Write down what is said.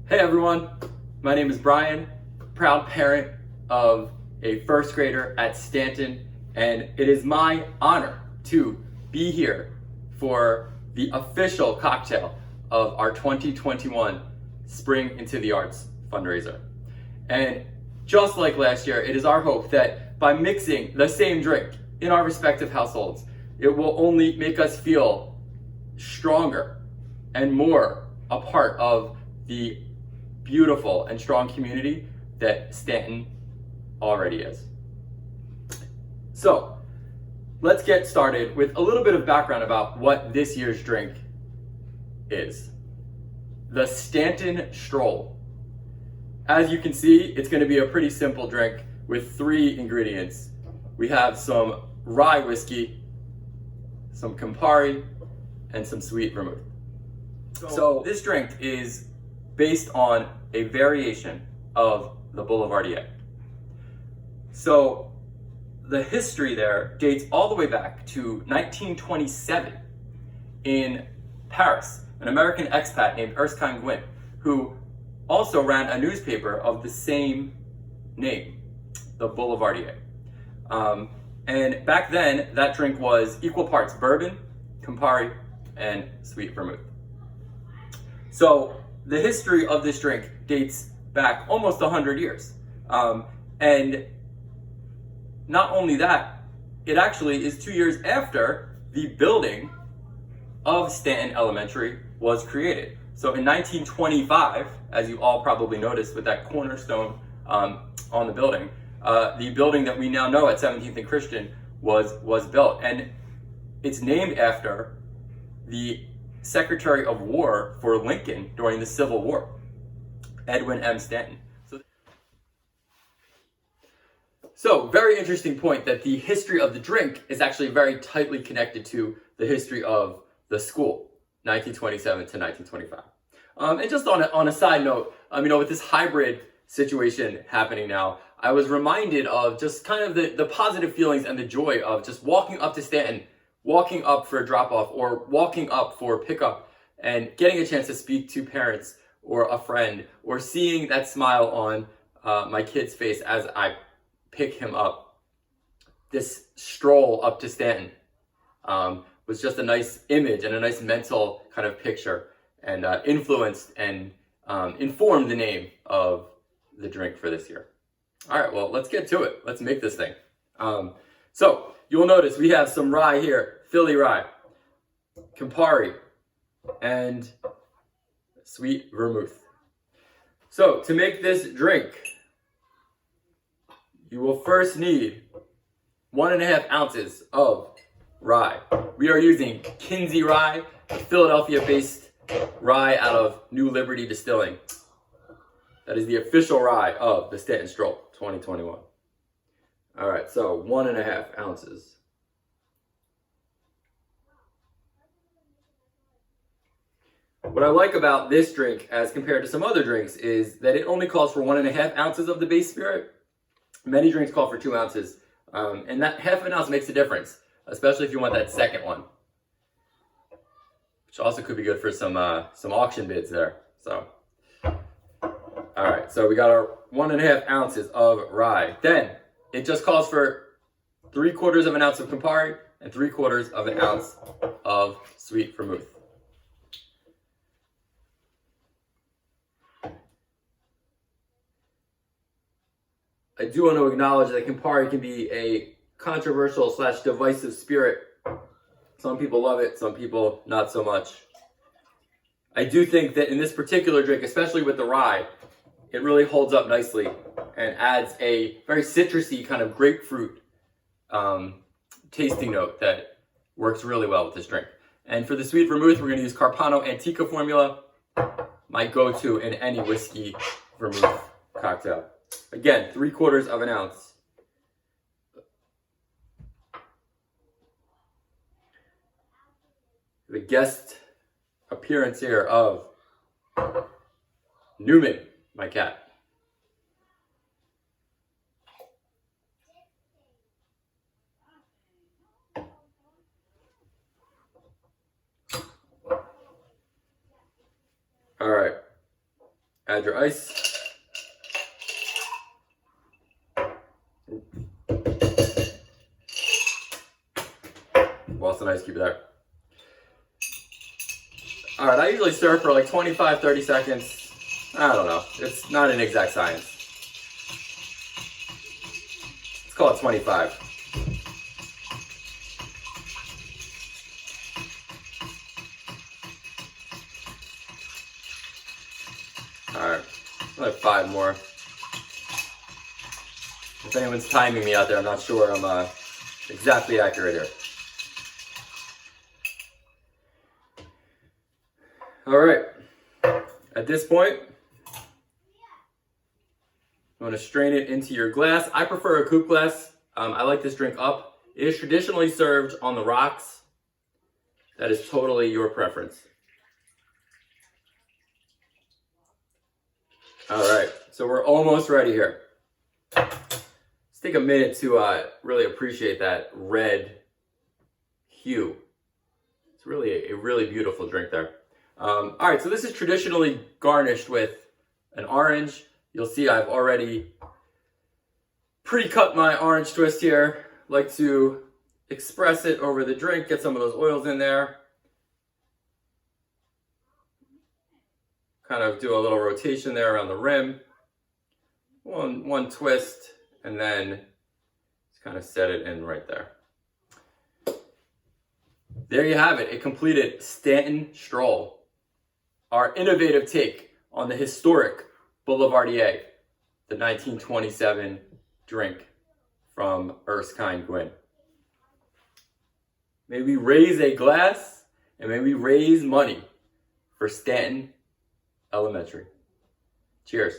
Hey everyone, my name is Brian, proud parent of a first grader at Stanton, and it is my honor to be here for the official cocktail of our 2021 Spring Into the Arts fundraiser. And just like last year, it is our hope that by mixing the same drink in our respective households, it will only make us feel stronger and more a part of the beautiful and strong community that Stanton already is. So let's get started with a little bit of background about what this year's drink is. The Stanton Stroll. As you can see, it's going to be a pretty simple drink with 3 ingredients. We have some rye whiskey, some Campari, and some sweet vermouth. So this drink is based on a variation of the Boulevardier. So the history there dates all the way back to 1927 in Paris. An American expat named Erskine Gwynn, who also ran a newspaper of the same name, the Boulevardier. And back then, that drink was equal parts bourbon, Campari, and sweet vermouth. So the history of this drink dates back almost 100 years. And not only that, it actually is 2 years after the building of Stanton Elementary was created. So in 1925, as you all probably noticed with that cornerstone on the building that we now know at 17th and Christian was built. And it's named after the Secretary of War for Lincoln during the Civil War, Edwin M. Stanton. So very interesting point that the history of the drink is actually very tightly connected to the history of the school, 1927 to 1925. And just on a side note, with this hybrid situation happening now, I was reminded of just kind of the positive feelings and the joy of just walking up to Stanton, walking up for a drop-off or walking up for pickup and getting a chance to speak to parents or a friend or seeing that smile on my kid's face as I pick him up. This stroll up to Stanton was just a nice image and a nice mental kind of picture, and influenced and informed the name of the drink for this year. All right, well, let's get to it. Let's make this thing. So you'll notice we have some rye here, Philly rye, Campari, and sweet vermouth. So to make this drink, you will first need 1.5 ounces of rye. We are using Kinsey rye, a Philadelphia-based rye out of New Liberty Distilling. That is the official rye of the Stanton Stroll 2021. All right, so 1.5 ounces. What I like about this drink as compared to some other drinks is that it only calls for 1.5 ounces of the base spirit. Many drinks call for 2 ounces, and that half an ounce makes a difference, especially if you want that second one, which also could be good for some auction bids there. So, all right, so we got our 1.5 ounces of rye. Then it just calls for 3/4 of an ounce of Campari and 3/4 of an ounce of sweet vermouth. I do want to acknowledge that Campari can be a controversial / divisive spirit. Some people love it, some people not so much. I do think that in this particular drink, especially with the rye, it really holds up nicely and adds a very citrusy kind of grapefruit tasting note that works really well with this drink. And for the sweet vermouth, we're going to use Carpano Antica formula, my go-to in any whiskey vermouth cocktail. Again, 3/4 of an ounce. The guest appearance here of Newman, my cat. All right. Add your ice. Lost an ice cube there. All right, I usually stir for like 25, 30 seconds. I don't know. It's not an exact science. Let's call it 25. All right, like 5 more. If anyone's timing me out there, I'm not sure I'm exactly accurate here. All right, at this point, you want to strain it into your glass. I prefer a coupe glass. I like this drink up. It is traditionally served on the rocks. That is totally your preference. All right, so we're almost ready here. Let's take a minute to really appreciate that red hue. It's really a really beautiful drink there. All right, so this is traditionally garnished with an orange. You'll see I've already pre-cut my orange twist here. Like to express it over the drink, get some of those oils in there. Kind of do a little rotation there around the rim. One twist, and then just kind of set it in right there. There you have it, a completed Stanton Stroll. Our innovative take on the historic Boulevardier, the 1927 drink from Erskine Gwyn. May we raise a glass, and may we raise money for Stanton Elementary. Cheers.